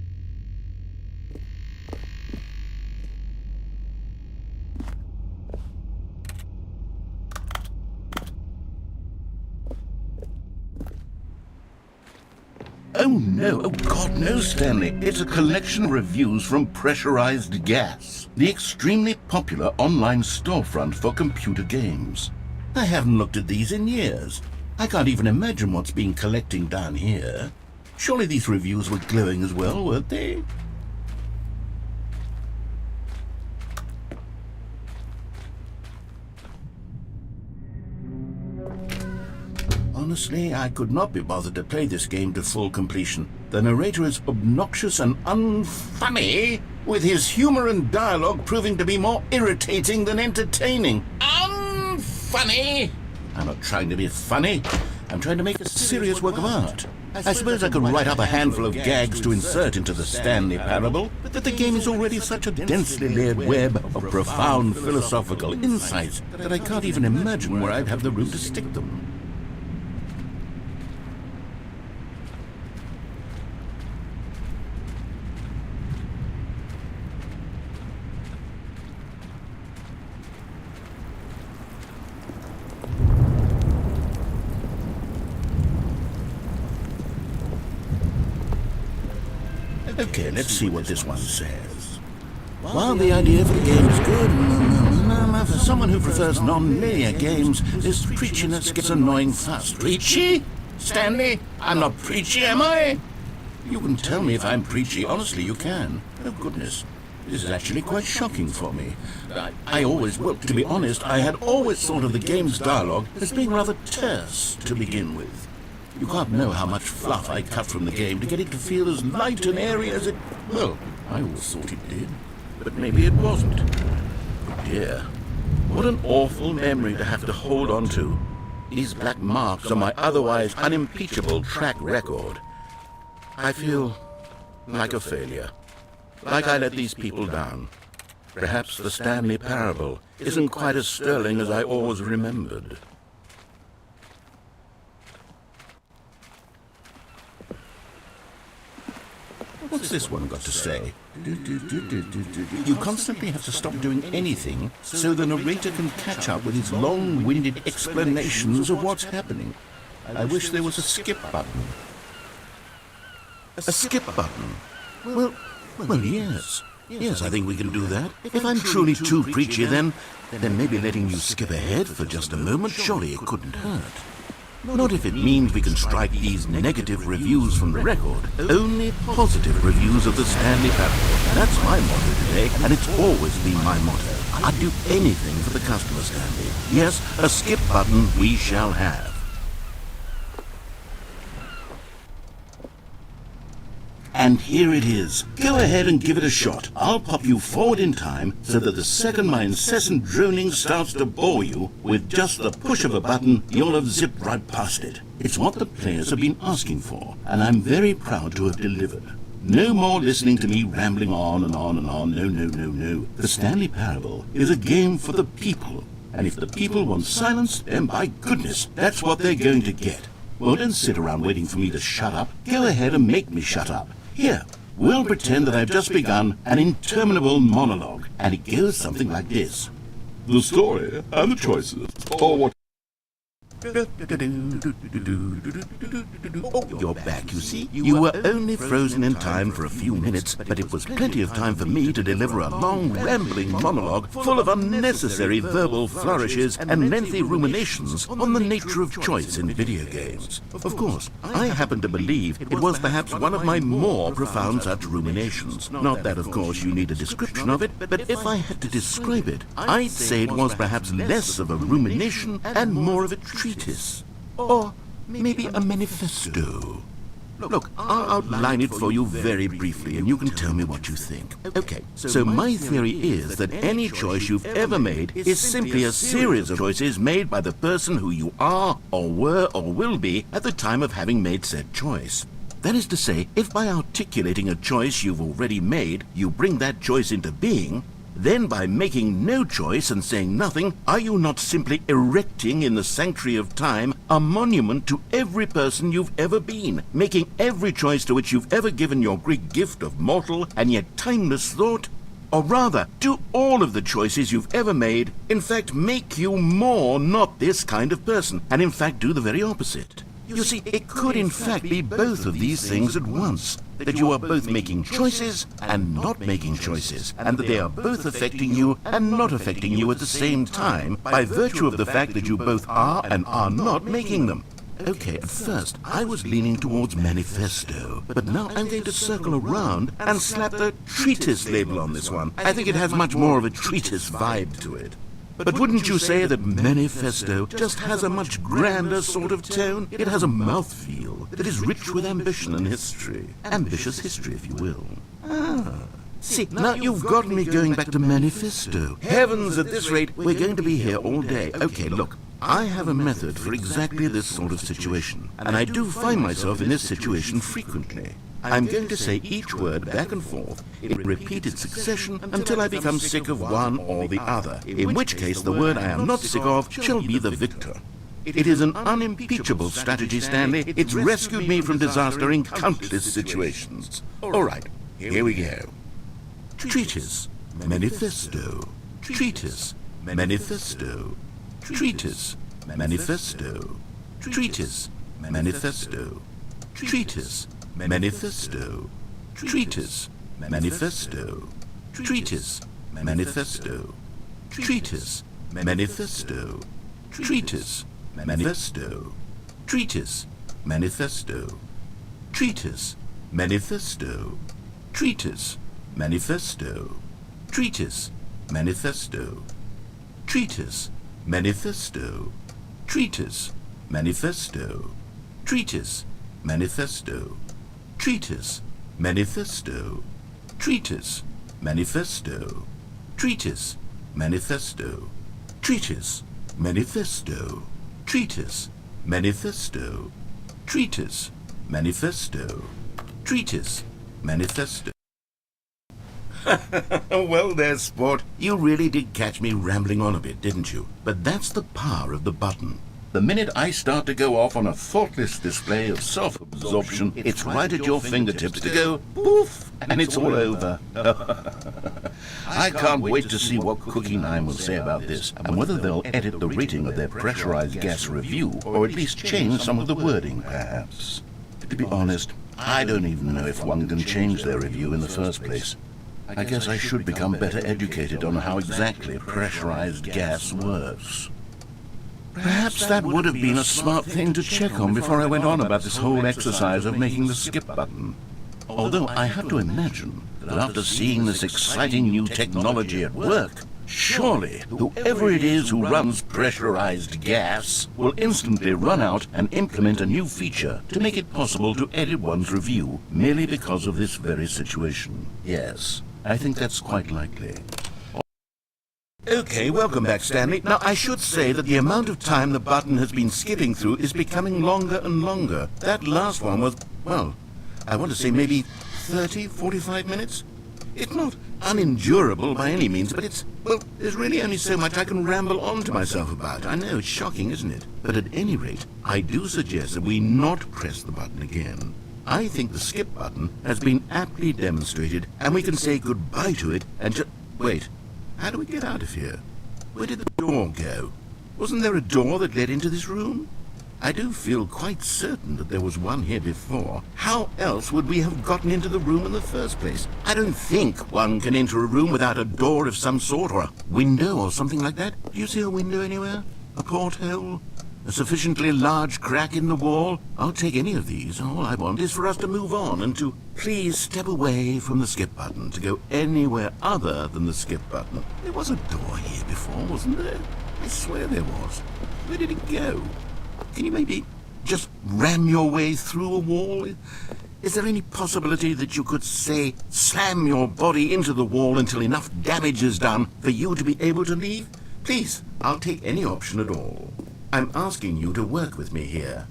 Oh no, oh God, no, Stanley. It's a collection of reviews from Pressurized Gas, the extremely popular online storefront for computer games. I haven't looked at these in years. I can't even imagine what's been collecting down here. Surely these reviews were glowing as well, weren't they? Honestly, I could not be bothered to play this game to full completion. The narrator is obnoxious and unfunny, with his humor and dialogue proving to be more irritating than entertaining. Unfunny! I'm not trying to be funny. I'm trying to make a serious work of art. I suppose I could write up a handful of gags to insert into the Stanley Parable, but the game is already such a densely layered web of profound philosophical insights that I can't even imagine where I'd have the room to stick them. Okay, let's see what this one says. While the idea for the game is good, for someone who prefers non-linear games, this preachiness gets annoying fast. Preachy? Stanley, I'm not preachy, am I? You can tell me if I'm preachy. Honestly, you can. Oh, goodness. This is actually quite shocking for me. Well, to be honest, I had always thought of the game's dialogue as being rather terse to begin with. You can't know how much fluff I cut from the game to get it to feel as light and airy as it... Well, I always thought it did. But maybe it wasn't. Oh dear. What an awful memory to have to hold on to. These black marks on my otherwise unimpeachable track record. I feel like a failure. Like I let these people down. Perhaps the Stanley Parable isn't quite as sterling as I always remembered. What's this one got to say? You constantly have to stop doing anything so the narrator can catch up with his long-winded explanations of what's happening. I wish there was a skip button. A skip button? Well, yes. Yes, I think we can do that. If I'm truly too preachy, then maybe letting you skip ahead for just a moment, surely it couldn't hurt. Not if it means we can strike these negative reviews from the record. Only positive reviews of the Stanley Parable. That's my motto today, and it's always been my motto. I'd do anything for the customer, Stanley. Yes, a skip button we shall have. And here it is. Go ahead and give it a shot. I'll pop you forward in time so that the second my incessant droning starts to bore you, with just the push of a button, you'll have zipped right past it. It's what the players have been asking for, and I'm very proud to have delivered. No more listening to me rambling on and on and on. No. The Stanley Parable is a game for the people, and if the people want silence, then by goodness, that's what they're going to get. Well, don't sit around waiting for me to shut up. Go ahead and make me shut up. Here, we'll pretend that I've just begun an interminable monologue, and it goes something like this. The story and the choices, or what... Oh, you're back, you see. You were only frozen in time for a few minutes, but it was plenty of time for me to deliver a long, rambling monologue full of unnecessary verbal flourishes and lengthy ruminations on the nature of choice in video games. Of course, I happen to believe it was perhaps one of my more profound such ruminations. Not that, of course, you need a description of it, but if I had to describe it, I'd say it was perhaps less of a rumination and more of a treatise. Or maybe a manifesto. Look, I'll outline it for you very briefly, and you can tell me what you think. Okay, so my theory is that any choice you've ever made is simply a series of choices made by the person who you are, or were, or will be at the time of having made said choice. That is to say, if by articulating a choice you've already made, you bring that choice into being, then by making no choice and saying nothing, are you not simply erecting in the sanctuary of time a monument to every person you've ever been, making every choice to which you've ever given your Greek gift of mortal and yet timeless thought? Or rather, do all of the choices you've ever made, in fact, make you more not this kind of person, and in fact do the very opposite? You see, it could in fact be both of these things at once, that you are both making choices and not making choices, and that they are both affecting you and not affecting you at the same time by virtue of the fact that you both are and are not making them. Okay, at first I was leaning towards manifesto, but now I'm going to circle around and slap the treatise label on this one. I think it has much more of a treatise vibe to it. But wouldn't you say that manifesto just has a much grander sort of tone? It has a mouthfeel that is rich with ambition and history. Ambitious history, if you will. See, now you've got me going back to manifesto. Heavens, at this rate, we're going to be here all day. Okay, look, I have a method for exactly this sort of situation, and I do find myself in this situation frequently. I'm going to say each word back and forth in repeated succession until I become sick of one or the other, in which case the word I am not sick of shall be the victor. It is an unimpeachable strategy, Stanley. It's rescued me from disaster in countless situations. All right, here we go. Treatise, manifesto. Treatise, manifesto. Treatise, manifesto. Treatise, manifesto. Treatise, manifesto. treatise, manifesto, treatise, manifesto, treatise, manifesto, treatise, manifesto, treatise, manifesto, treatise, manifesto, treatise, manifesto, treatise, manifesto, treatise, manifesto, treatise, manifesto, treatise, manifesto, treatise, manifesto, treatise, manifesto, treatise, manifesto, treatise, manifesto, treatise, manifesto, treatise, manifesto, treatise, manifesto. Well there, Sport. You really did catch me rambling on a bit, didn't you? But that's the power of the button. The minute I start to go off on a thoughtless display of self-absorption, it's right at your fingertips to go poof, and it's all over. I can't wait to see what Cookie 9 will say about this, and whether they'll edit the rating of their pressurized gas review, or at least change some of the wording, perhaps. To be honest, I don't even know if one can change their review in the first place. I guess I should become better educated on how exactly pressurized gas works. Perhaps that would have been a smart thing to check on before I went on about this whole exercise of making the skip button. Although I have to imagine that after seeing this exciting new technology at work, surely whoever it is who runs pressurized gas will instantly run out and implement a new feature to make it possible to edit one's review merely because of this very situation. Yes, I think that's quite likely. Okay, welcome back, Stanley. Now, I should say that the amount of time the button has been skipping through is becoming longer and longer. That last one was, well, I want to say maybe 30, 45 minutes? It's not unendurable by any means, but it's, well, there's really only so much I can ramble on to myself about. I know, it's shocking, isn't it? But at any rate, I do suggest that we not press the button again. I think the skip button has been aptly demonstrated, and we can say goodbye to it and just... Wait. How do we get out of here? Where did the door go? Wasn't there a door that led into this room? I do feel quite certain that there was one here before. How else would we have gotten into the room in the first place? I don't think one can enter a room without a door of some sort, or a window or something like that. Do you see a window anywhere? A porthole? A sufficiently large crack in the wall? I'll take any of these. All I want is for us to move on and to please step away from the skip button, to go anywhere other than the skip button. There was a door here before, wasn't there? I swear there was. Where did it go? Can you maybe just ram your way through a wall? Is there any possibility that you could, say, slam your body into the wall until enough damage is done for you to be able to leave? Please, I'll take any option at all. I'm asking you to work with me here.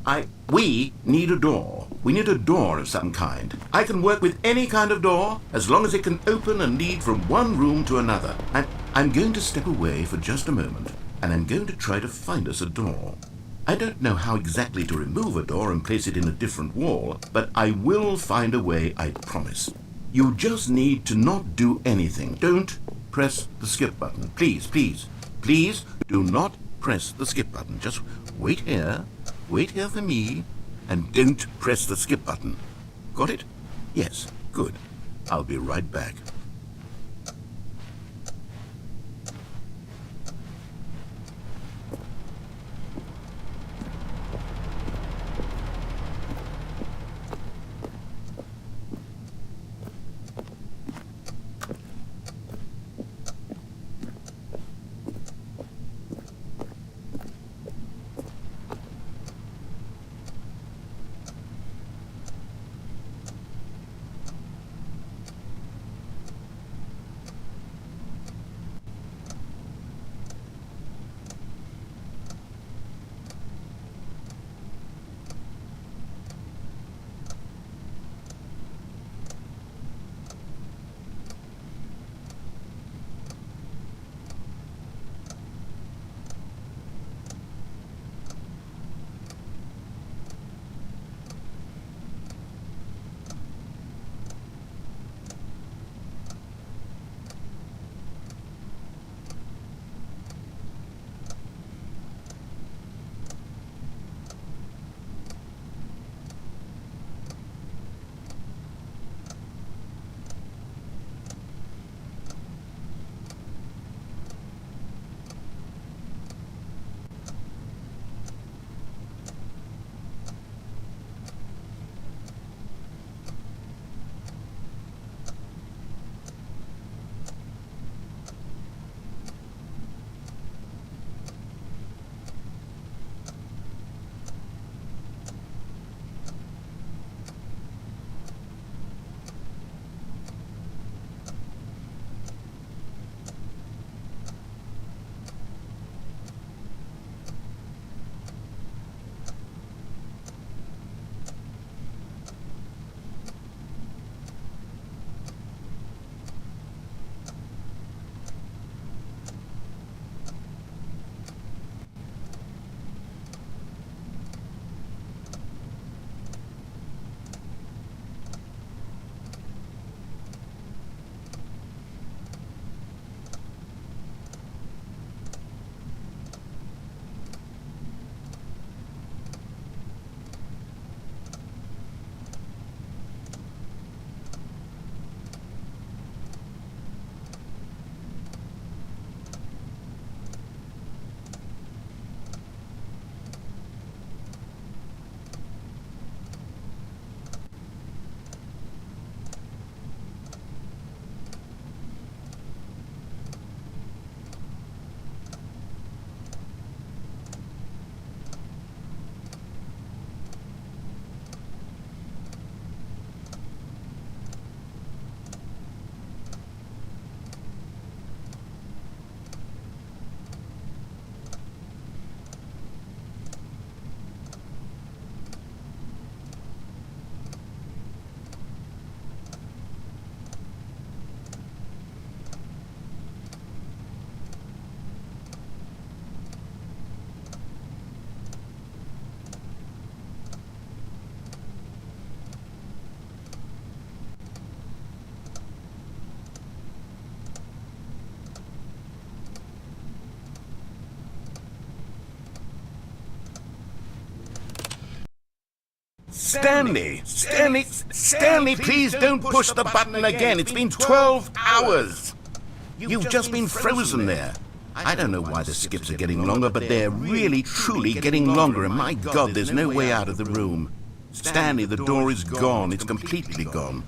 We need a door. We need a door of some kind. I can work with any kind of door, as long as it can open and lead from one room to another. I'm going to step away for just a moment, and I'm going to try to find us a door. I don't know how exactly to remove a door and place it in a different wall, but I will find a way, I promise. You just need to not do anything. Don't press the skip button. Please, please, please do not press the skip button. Just wait here for me, and don't press the skip button. Got it? Yes, good. I'll be right back. Stanley! Stanley! Stanley, please don't push the button again. It's been 12 hours. You've just been frozen there. I don't know why the skips are getting longer, but they're really, truly getting longer, and my God, there's no way out of the room. Stanley, the door is gone. It's completely gone.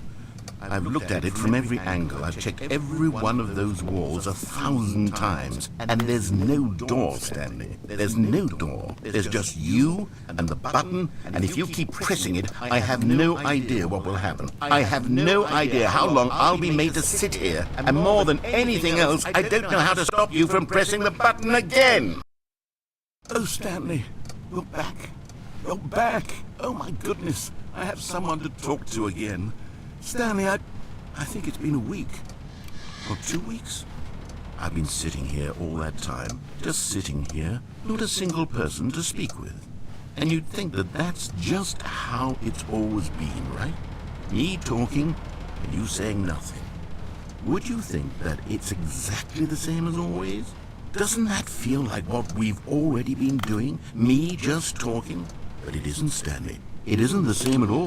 I've looked at it from every angle. I've checked every one of those walls 1,000 times, and there's no door, Stanley. There's no door. There's just you and the button, and if you keep pressing it, I have no idea what will happen. I have no idea how long I'll be made to sit here, and more than anything else, I don't know how to stop you from pressing the button again. Oh, Stanley, you're back. You're back. Oh, my goodness. I have someone to talk to again. Stanley, I think it's been a week. Or 2 weeks. I've been sitting here all that time. Just sitting here. Not a single person to speak with. And you'd think that that's just how it's always been, right? Me talking and you saying nothing. Would you think that it's exactly the same as always? Doesn't that feel like what we've already been doing? Me just talking? But it isn't, Stanley. It isn't the same at all.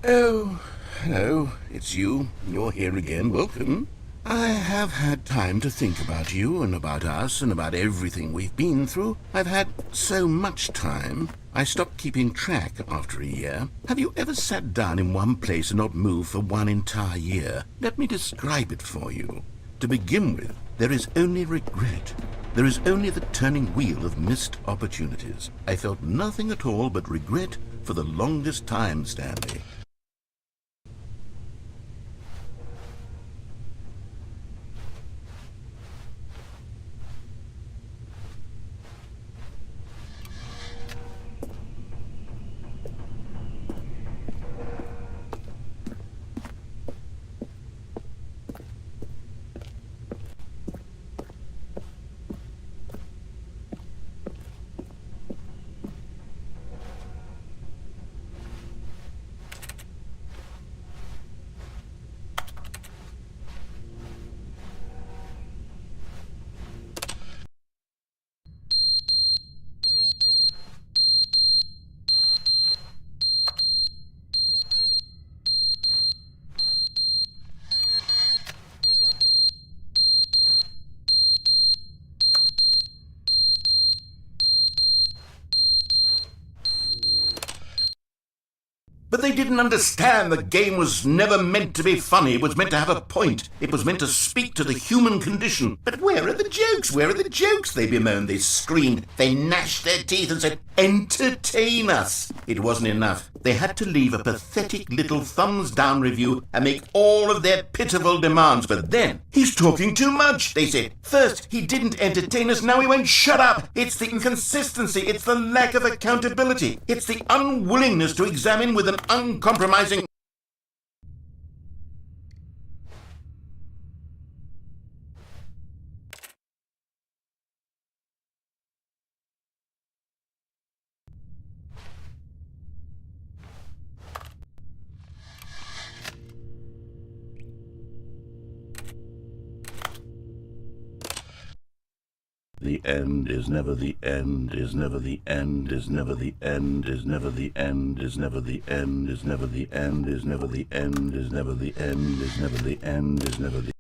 Oh, hello, it's you. You're here again. Welcome. I have had time to think about you and about us and about everything we've been through. I've had so much time. I stopped keeping track after a year. Have you ever sat down in one place and not moved for one entire year? Let me describe it for you. To begin with, there is only regret. There is only the turning wheel of missed opportunities. I felt nothing at all but regret for the longest time, Stanley. But they didn't understand the game was never meant to be funny. It was meant to have a point. It was meant to speak to the human condition. But where are the jokes? Where are the jokes? They bemoaned, they screamed, they gnashed their teeth and said, entertain us. It wasn't enough. They had to leave a pathetic little thumbs-down review and make all of their pitiful demands. But then, he's talking too much, they said. First, he didn't entertain us, now he won't shut up. It's the inconsistency, it's the lack of accountability. It's the unwillingness to examine with an uncompromising... The end is never the end, is never the end, is never the end, is never the end, is never the end, is never the end, is never the end, is never the end, is never the end, is never the